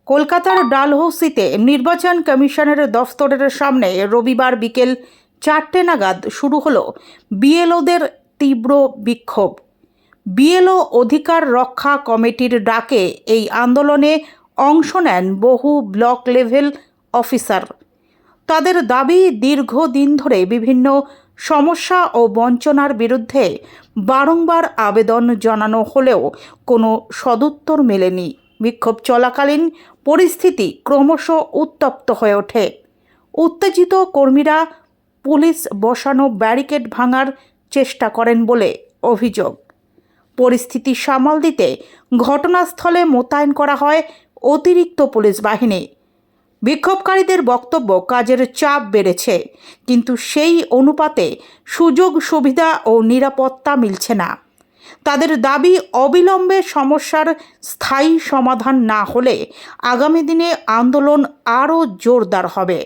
কলকাতার ডালহৌসিতে নির্বাচন কমিশনের দফতরের সামনে রবিবার বিকেল 4টে নাগাদ শুরু হলো বিএলওদের তীব্র বিক্ষোভ। বিএলও অধিকার রক্ষা কমিটির ডাকে এই আন্দোলনে অংশ নেন বহু ব্লক লেভেল অফিসার। তাদের দাবি, দীর্ঘদিন ধরে বিভিন্ন সমস্যা ও বঞ্চনার বিরুদ্ধে বারংবার আবেদন জানানো হলেও কোনো সদুত্তর মেলেনি। বিক্ষোভ চলাকালীন পরিস্থিতি ক্রমশ উত্তপ্ত হয়ে ওঠে। উত্তেজিত কর্মীরা পুলিশ বসানো ব্যারিকেড ভাঙার চেষ্টা করেন বলে অভিযোগ। পরিস্থিতি সামাল দিতে ঘটনাস্থলে মোতায়েন করা হয় অতিরিক্ত পুলিশ বাহিনী। বিক্ষোভকারীদের বক্তব্য, কাজের চাপ বেড়েছে, কিন্তু সেই অনুপাতে সুযোগ সুবিধা ও নিরাপত্তা মিলছে না। তাদের দাবি, অবিলম্বে সমস্যার স্থায়ী সমাধান না হলে আগামী দিনে আন্দোলন আরও জোরদার হবে।